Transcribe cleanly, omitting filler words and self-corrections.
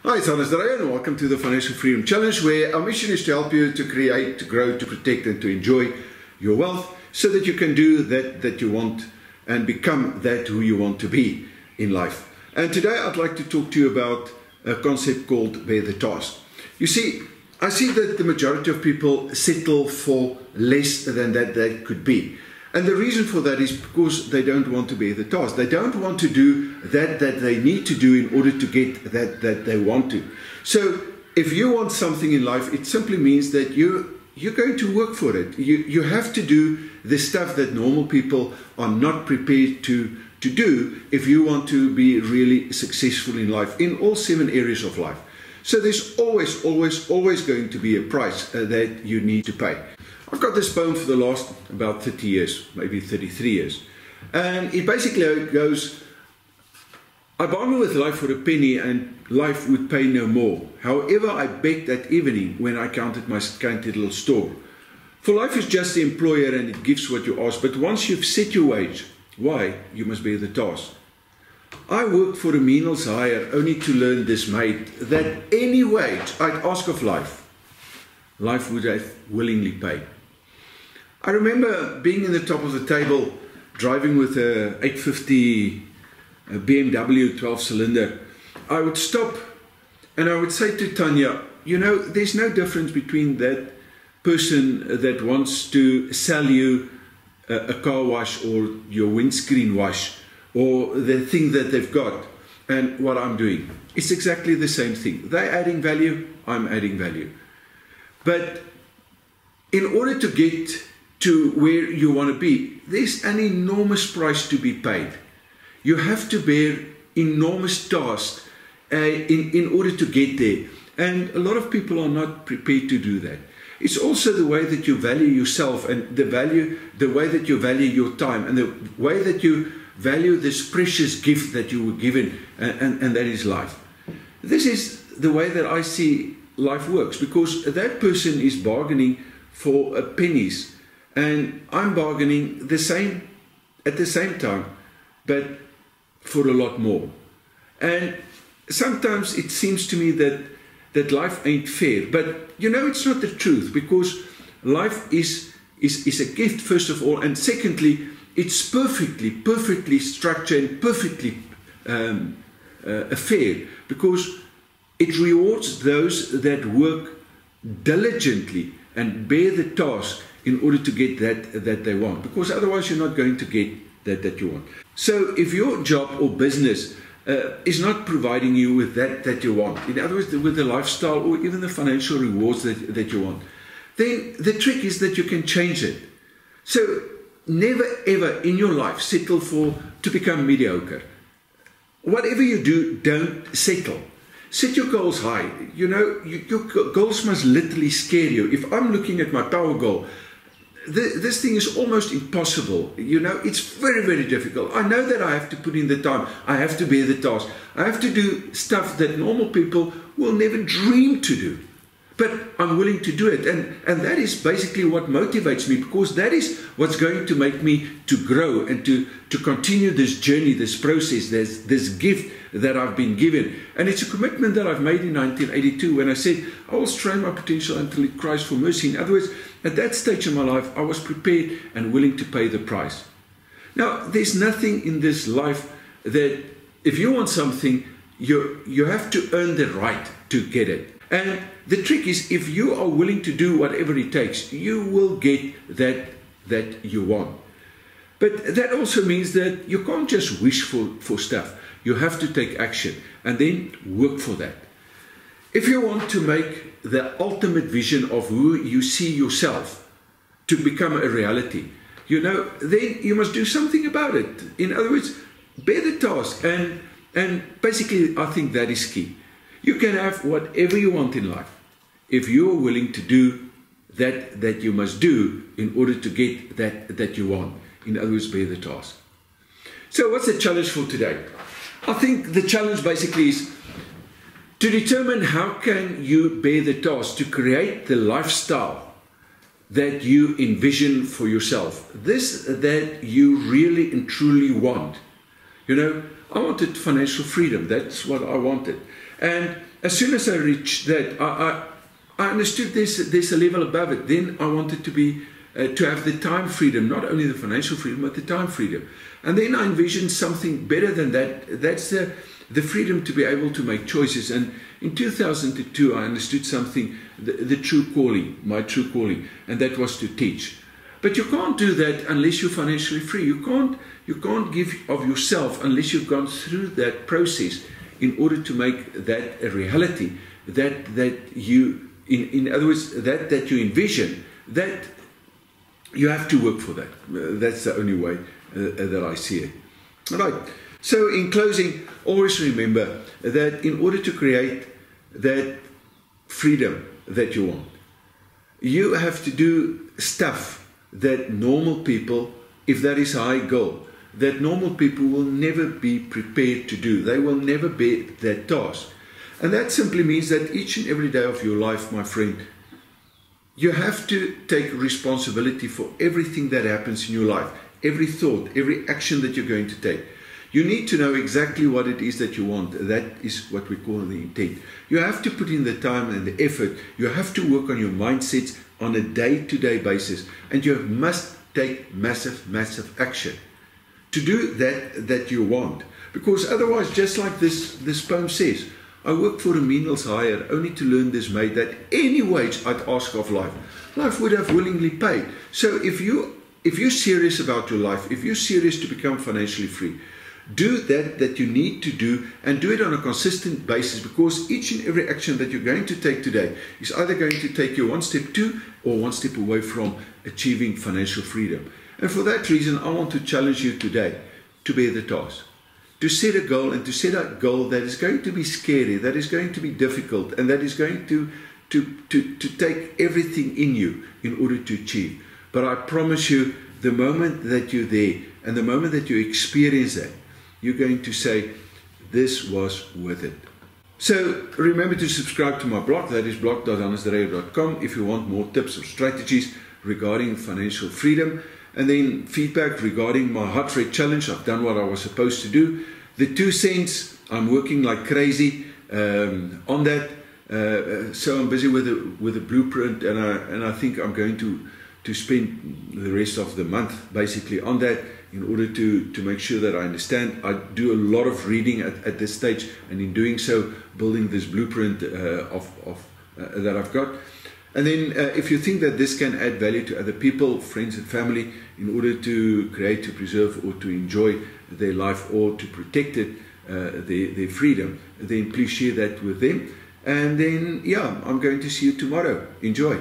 Hi, it's Dreyer and welcome to the Financial Freedom Challenge, where our mission is to help you to create, to grow, to protect and to enjoy your wealth so that you can do that you want and become that who you want to be in life. And today I'd like to talk to you about a concept called bear the task. You see, I see that the majority of people settle for less than that they could be. And the reason for that is because they don't want to bear the task. They don't want to do that they need to do in order to get that they want to. So if you want something in life, it simply means that you're going to work for it. You have to do the stuff that normal people are not prepared to do if you want to be really successful in life, in all 7 areas of life. So there's always going to be a price that you need to pay. I've got this poem for the last about 30 years, maybe 33 years. And it basically goes, I bargained with life for a penny and life would pay no more. However, I begged that evening when I counted my scanty little store. For life is just the employer and it gives what you ask. But once you've set your wage, why, you must bear the task. I worked for a menial's hire only to learn this mate, that any wage I'd ask of life, life would have willingly paid. I remember being in the top of the table, driving with a 850 BMW 12-cylinder. I would stop and I would say to Tanya, you know, there's no difference between that person that wants to sell you a car wash or your windscreen wash or the thing that they've got and what I'm doing. It's exactly the same thing. They're adding value, I'm adding value. But in order to get to where you want to be, there's an enormous price to be paid. You have to bear enormous tasks in order to get there. And a lot of people are not prepared to do that. It's also the way that you value yourself and the way that you value your time and the way that you value this precious gift that you were given, and that is life. This is the way that I see life works, because that person is bargaining for pennies. And I'm bargaining at the same time, but for a lot more. And sometimes it seems to me that life ain't fair. But you know, it's not the truth, because life is a gift, first of all. And secondly, it's perfectly structured and perfectly fair, because it rewards those that work diligently and bear the task in order to get that they want, because otherwise you're not going to get that you want. So if your job or business is not providing you with that you want, in other words, with the lifestyle or even the financial rewards that you want, then the trick is that you can change it. So never ever in your life settle to become mediocre. Whatever you do, don't settle. Set your goals high. You know, your goals must literally scare you. If I'm looking at my power goal, this thing is almost impossible. You know, it's very difficult. I know that I have to put in the time. I have to bear the task. I have to do stuff that normal people will never dream to do. But I'm willing to do it. And that is basically what motivates me, because that is what's going to make me to grow and to continue this journey, this process, this gift that I've been given. And it's a commitment that I've made in 1982 when I said, I will strain my potential until it cries for mercy. In other words, at that stage in my life, I was prepared and willing to pay the price. Now, there's nothing in this life that if you want something, you have to earn the right to get it. And the trick is, if you are willing to do whatever it takes, you will get that you want. But that also means that you can't just wish for stuff. You have to take action and then work for that. If you want to make the ultimate vision of who you see yourself to become a reality, you know, then you must do something about it. In other words, bear the task. And basically, I think that is key. You can have whatever you want in life if you're willing to do that you must do in order to get that you want. In other words, bear the task. So what's the challenge for today? I think the challenge basically is to determine how can you bear the task to create the lifestyle that you envision for yourself. This that you really and truly want. You know, I wanted financial freedom. That's what I wanted. And as soon as I reached that, I understood there's a level above it. Then I wanted to have the time freedom, not only the financial freedom, but the time freedom. And then I envisioned something better than that. That's the freedom to be able to make choices. And in 2002, I understood something, the true calling, my true calling, and that was to teach. But you can't do that unless you're financially free. You can't give of yourself unless you've gone through that process in order to make that a reality. That you, in other words, that you envision, that you have to work for that. That's the only way that I see it. All right. So in closing, always remember that in order to create that freedom that you want, you have to do stuff that normal people, if that is a high goal, that normal people will never be prepared to do. They will never bear that task. And that simply means that each and every day of your life, my friend, you have to take responsibility for everything that happens in your life, every thought, every action that you're going to take. You need to know exactly what it is that you want. That is what we call the intent. You have to put in the time and the effort. You have to work on your mindsets on a day-to-day basis. And you must take massive, massive action to do that you want. Because otherwise, just like this poem says, I worked for a menial's hire only to learn this made that any wage I'd ask of life, life would have willingly paid. So if you're serious about your life, if you're serious to become financially free, do that you need to do, and do it on a consistent basis, because each and every action that you're going to take today is either going to take you one step to or one step away from achieving financial freedom. And for that reason, I want to challenge you today to bear the task, to set a goal, and to set a goal that is going to be scary, that is going to be difficult, and that is going to take everything in you in order to achieve. But I promise you, the moment that you're there and the moment that you experience that, you're going to say, this was worth it. So remember to subscribe to my blog, that is blog.hannesdreyer.com, if you want more tips or strategies regarding financial freedom. And then feedback regarding my heart rate challenge. I've done what I was supposed to do. The 2 cents, I'm working like crazy on that. So I'm busy with a blueprint, and I think I'm going to spend the rest of the month basically on that, in order to make sure that I understand. I do a lot of reading at this stage, and in doing so, building this blueprint that I've got. And then if you think that this can add value to other people, friends and family, in order to create, to preserve, or to enjoy their life, or to protect it, their freedom, then please share that with them. And then, yeah, I'm going to see you tomorrow. Enjoy.